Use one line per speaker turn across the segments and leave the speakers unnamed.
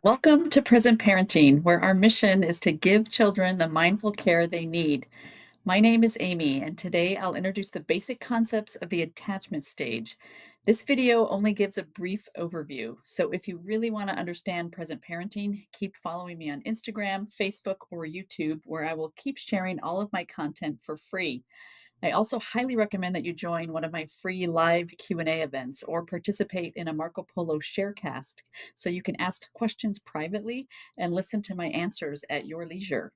Welcome to Present Parenting, where our mission is to give children the mindful care they need. My name is Amy, and today I'll introduce the basic concepts of the attachment stage. This video only gives a brief overview, so if you really want to understand present parenting, keep following me on Instagram, Facebook, or YouTube, where I will keep sharing all of my content for free. I also highly recommend that you join one of my free live Q&A events or participate in a Marco Polo Sharecast so you can ask questions privately and listen to my answers at your leisure.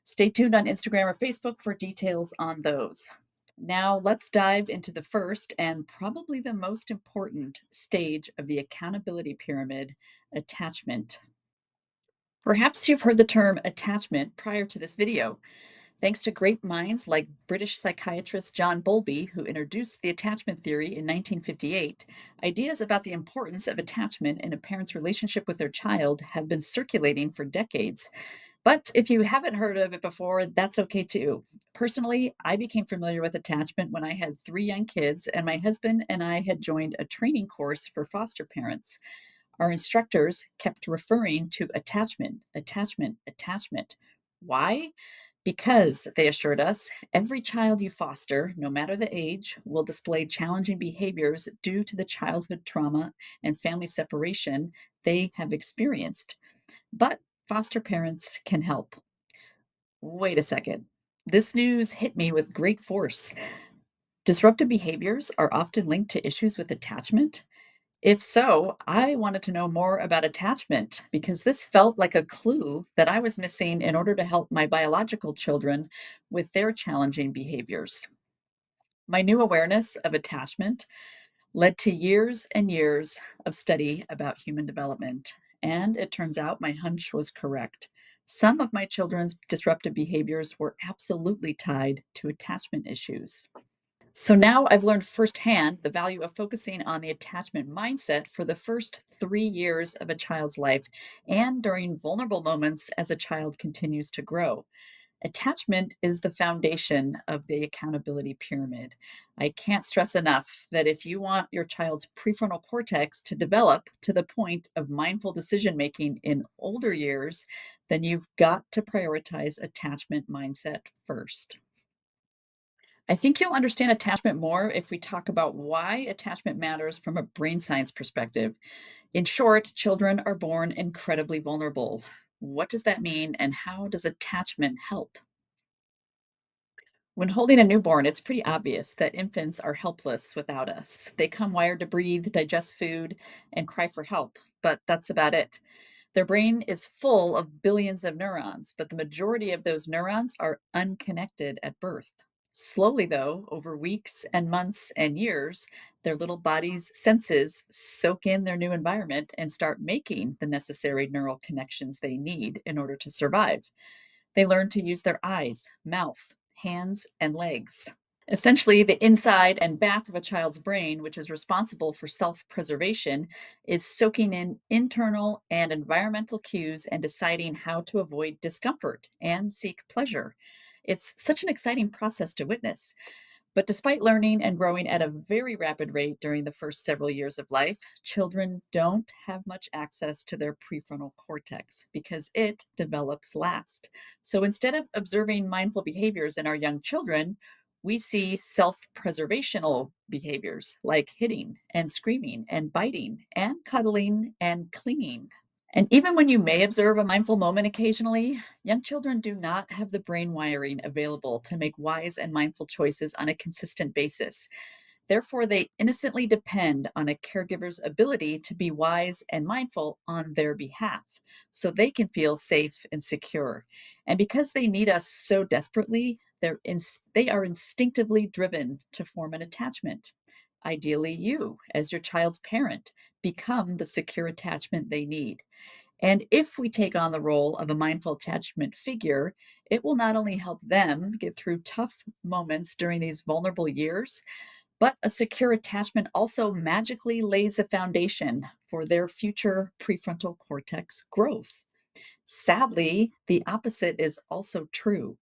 Stay tuned on Instagram or Facebook for details on those. Now, let's dive into the first and probably the most important stage of the accountability pyramid, attachment. Perhaps you've heard the term attachment prior to this video. Thanks to great minds like British psychiatrist John Bowlby, who introduced the attachment theory in 1958, ideas about the importance of attachment in a parent's relationship with their child have been circulating for decades. But if you haven't heard of it before, that's okay too. Personally, I became familiar with attachment when I had three young kids, and my husband and I had joined a training course for foster parents. Our instructors kept referring to attachment, attachment, attachment. Why? Because, they assured us, every child you foster, no matter the age, will display challenging behaviors due to the childhood trauma and family separation they have experienced. But foster parents can help. Wait a second. This news hit me with great force. Disruptive behaviors are often linked to issues with attachment. If so, I wanted to know more about attachment because this felt like a clue that I was missing in order to help my biological children with their challenging behaviors. My new awareness of attachment led to years and years of study about human development, and it turns out my hunch was correct. Some of my children's disruptive behaviors were absolutely tied to attachment issues. So now I've learned firsthand the value of focusing on the attachment mindset for the first 3 years of a child's life and during vulnerable moments as a child continues to grow. Attachment is the foundation of the accountability pyramid. I can't stress enough that if you want your child's prefrontal cortex to develop to the point of mindful decision making in older years, then you've got to prioritize attachment mindset first. I think you'll understand attachment more if we talk about why attachment matters from a brain science perspective. In short, children are born incredibly vulnerable. What does that mean, and how does attachment help? When holding a newborn, it's pretty obvious that infants are helpless without us. They come wired to breathe, digest food, and cry for help, but that's about it. Their brain is full of billions of neurons, but the majority of those neurons are unconnected at birth. Slowly, though, over weeks and months and years, their little body's senses soak in their new environment and start making the necessary neural connections they need in order to survive. They learn to use their eyes, mouth, hands, and legs. Essentially, the inside and back of a child's brain, which is responsible for self preservation, is soaking in internal and environmental cues and deciding how to avoid discomfort and seek pleasure. It's such an exciting process to witness. But despite learning and growing at a very rapid rate during the first several years of life, children don't have much access to their prefrontal cortex because it develops last. So instead of observing mindful behaviors in our young children, we see self preservational behaviors like hitting and screaming and biting and cuddling and clinging. And even when you may observe a mindful moment occasionally, young children do not have the brain wiring available to make wise and mindful choices on a consistent basis. Therefore, they innocently depend on a caregiver's ability to be wise and mindful on their behalf so they can feel safe and secure. And because they need us so desperately, they are instinctively driven to form an attachment. Ideally, you, as your child's parent, become the secure attachment they need. And if we take on the role of a mindful attachment figure, it will not only help them get through tough moments during these vulnerable years, but a secure attachment also magically lays a foundation for their future prefrontal cortex growth. Sadly, the opposite is also true.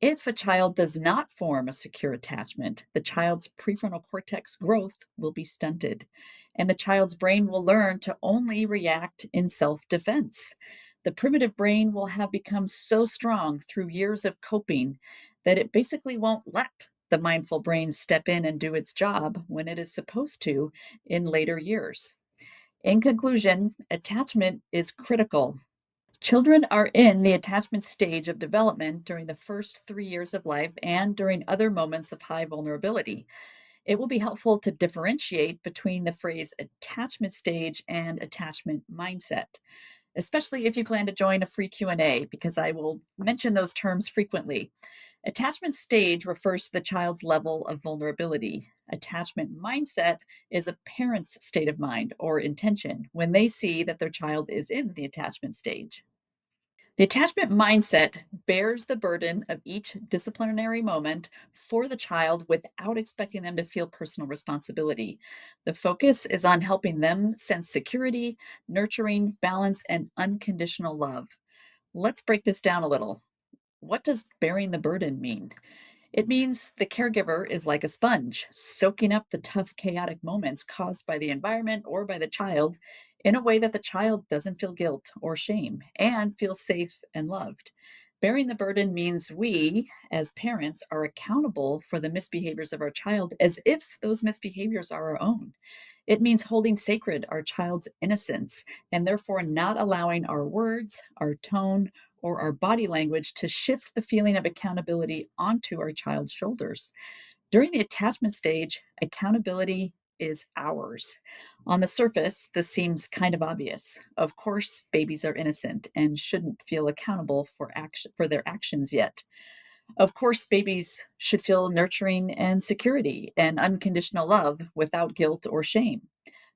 If a child does not form a secure attachment, the child's prefrontal cortex growth will be stunted, and the child's brain will learn to only react in self defense. The primitive brain will have become so strong through years of coping that it basically won't let the mindful brain step in and do its job when it is supposed to in later years. In conclusion, attachment is critical. Children are in the attachment stage of development during the first 3 years of life and during other moments of high vulnerability. It will be helpful to differentiate between the phrase attachment stage and attachment mindset, especially if you plan to join a free Q&A because I will mention those terms frequently. Attachment stage refers to the child's level of vulnerability. Attachment mindset is a parent's state of mind or intention when they see that their child is in the attachment stage. The attachment mindset bears the burden of each disciplinary moment for the child without expecting them to feel personal responsibility. The focus is on helping them sense security, nurturing, balance, and unconditional love. Let's break this down a little. What does bearing the burden mean? It means the caregiver is like a sponge, soaking up the tough, chaotic moments caused by the environment or by the child in a way that the child doesn't feel guilt or shame and feels safe and loved. Bearing the burden means we, as parents, are accountable for the misbehaviors of our child as if those misbehaviors are our own. It means holding sacred our child's innocence and therefore not allowing our words, our tone, or our body language to shift the feeling of accountability onto our child's shoulders. During the attachment stage, accountability is ours. On the surface, this seems kind of obvious. Of course, babies are innocent and shouldn't feel accountable for their actions yet. Of course, babies should feel nurturing and security and unconditional love without guilt or shame.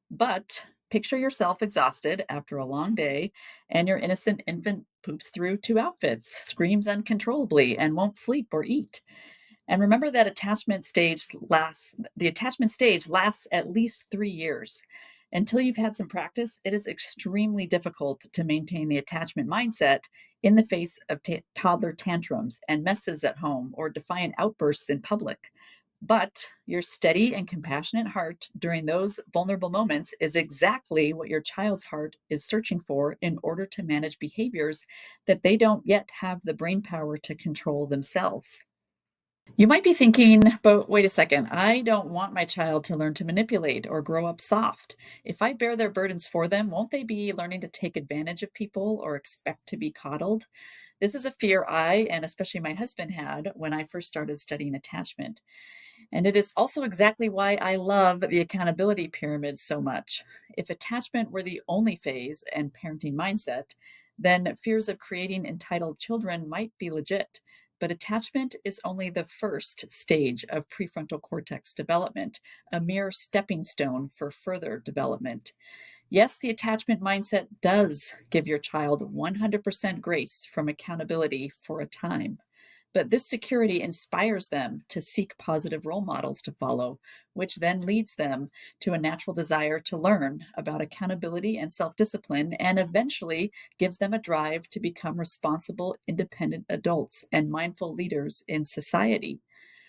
But picture yourself exhausted after a long day, and your innocent infant poops through two outfits, screams uncontrollably, and won't sleep or eat. And remember that the attachment stage lasts at least 3 years. Until you've had some practice, it is extremely difficult to maintain the attachment mindset in the face of toddler tantrums and messes at home or defiant outbursts in public. But your steady and compassionate heart during those vulnerable moments is exactly what your child's heart is searching for in order to manage behaviors that they don't yet have the brain power to control themselves. You might be thinking, but wait a second, I don't want my child to learn to manipulate or grow up soft. If I bear their burdens for them, won't they be learning to take advantage of people or expect to be coddled? This is a fear I and especially my husband had when I first started studying attachment. And it is also exactly why I love the accountability pyramid so much. If attachment were the only phase and parenting mindset, then fears of creating entitled children might be legit. But attachment is only the first stage of prefrontal cortex development, a mere stepping stone for further development. Yes, the attachment mindset does give your child 100% grace from accountability for a time. But this security inspires them to seek positive role models to follow, which then leads them to a natural desire to learn about accountability and self discipline, and eventually gives them a drive to become responsible, independent adults and mindful leaders in society.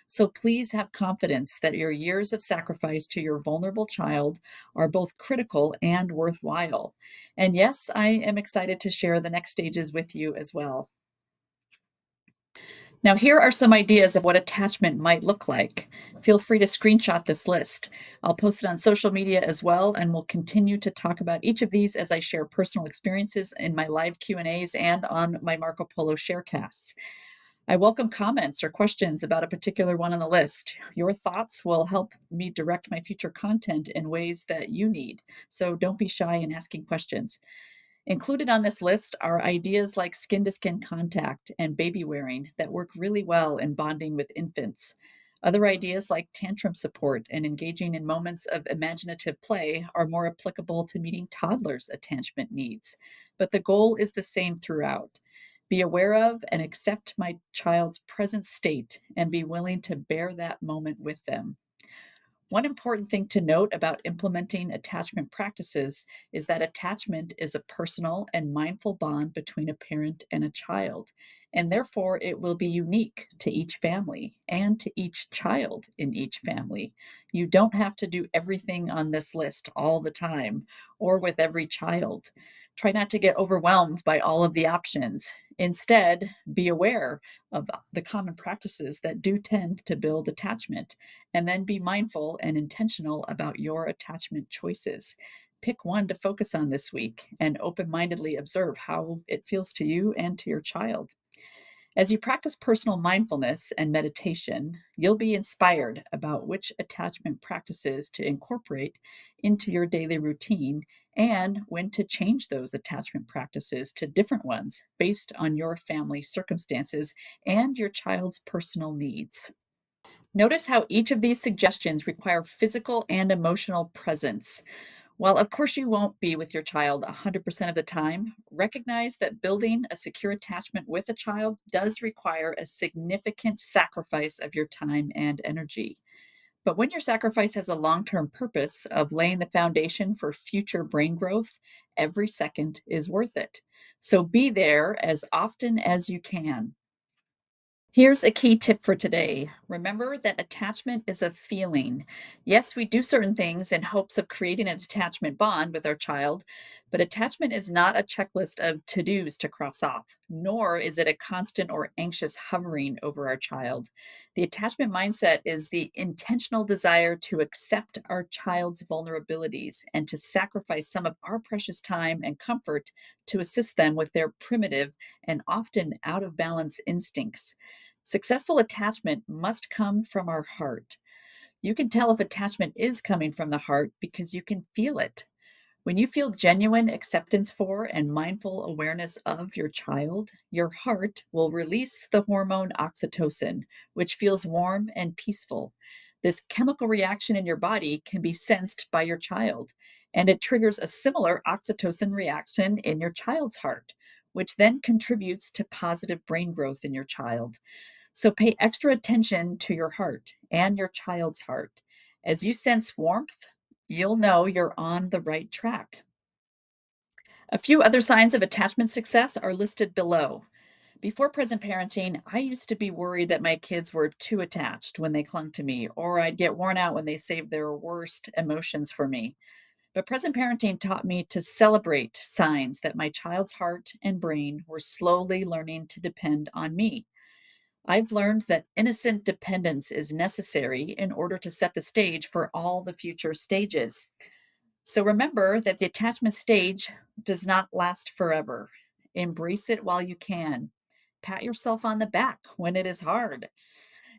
So please have confidence that your years of sacrifice to your vulnerable child are both critical and worthwhile. And yes, I am excited to share the next stages with you as well. Now, here are some ideas of what attachment might look like. Feel free to screenshot this list. I'll post it on social media as well, and we'll continue to talk about each of these as I share personal experiences in my live Q&As and on my Marco Polo sharecasts. I welcome comments or questions about a particular one on the list. Your thoughts will help me direct my future content in ways that you need, so don't be shy in asking questions. Included on this list are ideas like skin to skin contact and baby wearing that work really well in bonding with infants. Other ideas like tantrum support and engaging in moments of imaginative play are more applicable to meeting toddlers' attachment needs. But the goal is the same throughout. Be aware of and accept my child's present state and be willing to bear that moment with them. One important thing to note about implementing attachment practices is that attachment is a personal and mindful bond between a parent and a child, and therefore it will be unique to each family and to each child in each family. You don't have to do everything on this list all the time or with every child. Try not to get overwhelmed by all of the options. Instead, be aware of the common practices that do tend to build attachment, and then be mindful and intentional about your attachment choices. Pick one to focus on this week and open mindedly observe how it feels to you and to your child. As you practice personal mindfulness and meditation, you'll be inspired about which attachment practices to incorporate into your daily routine and when to change those attachment practices to different ones based on your family circumstances and your child's personal needs. Notice how each of these suggestions require physical and emotional presence. While, of course, you won't be with your child 100% of the time, recognize that building a secure attachment with a child does require a significant sacrifice of your time and energy. But when your sacrifice has a long term purpose of laying the foundation for future brain growth, every second is worth it. So be there as often as you can. Here's a key tip for today. Remember that attachment is a feeling. Yes, we do certain things in hopes of creating an attachment bond with our child, but attachment is not a checklist of to dos to cross off, nor is it a constant or anxious hovering over our child. The attachment mindset is the intentional desire to accept our child's vulnerabilities and to sacrifice some of our precious time and comfort to assist them with their primitive and often out of balance instincts. Successful attachment must come from our heart. You can tell if attachment is coming from the heart because you can feel it. When you feel genuine acceptance for and mindful awareness of your child, your heart will release the hormone oxytocin, which feels warm and peaceful. This chemical reaction in your body can be sensed by your child, and it triggers a similar oxytocin reaction in your child's heart, which then contributes to positive brain growth in your child. So pay extra attention to your heart and your child's heart. As you sense warmth, you'll know you're on the right track. A few other signs of attachment success are listed below. Before present parenting, I used to be worried that my kids were too attached when they clung to me, or I'd get worn out when they saved their worst emotions for me. But present parenting taught me to celebrate signs that my child's heart and brain were slowly learning to depend on me. I've learned that innocent dependence is necessary in order to set the stage for all the future stages. So remember that the attachment stage does not last forever. Embrace it while you can. Pat yourself on the back when it is hard.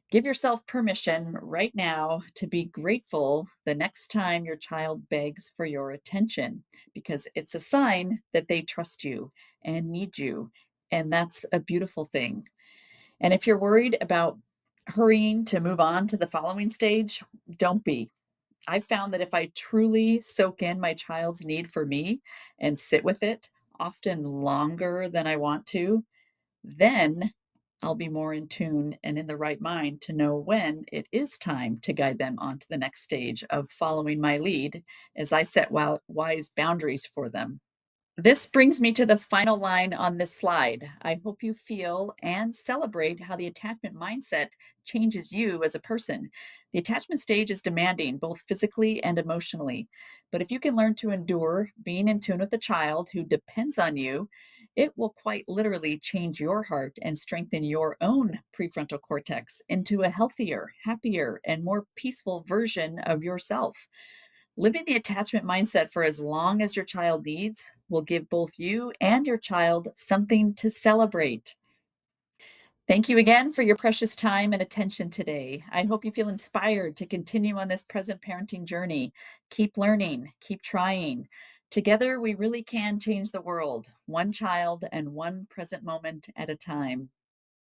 Give yourself permission right now to be grateful the next time your child begs for your attention, because it's a sign that they trust you and need you. And that's a beautiful thing. And if you're worried about hurrying to move on to the following stage, don't be. I've found that if I truly soak in my child's need for me and sit with it, often longer than I want to, then I'll be more in tune and in the right mind to know when it is time to guide them on to the next stage of following my lead as I set wise boundaries for them. This brings me to the final line on this slide. I hope you feel and celebrate how the attachment mindset changes you as a person. The attachment stage is demanding, both physically and emotionally. But if you can learn to endure being in tune with a child who depends on you, it will quite literally change your heart and strengthen your own prefrontal cortex into a healthier, happier, and more peaceful version of yourself. Living the attachment mindset for as long as your child needs will give both you and your child something to celebrate. Thank you again for your precious time and attention today. I hope you feel inspired to continue on this present parenting journey. Keep learning, keep trying. Together, we really can change the world, one child and one present moment at a time.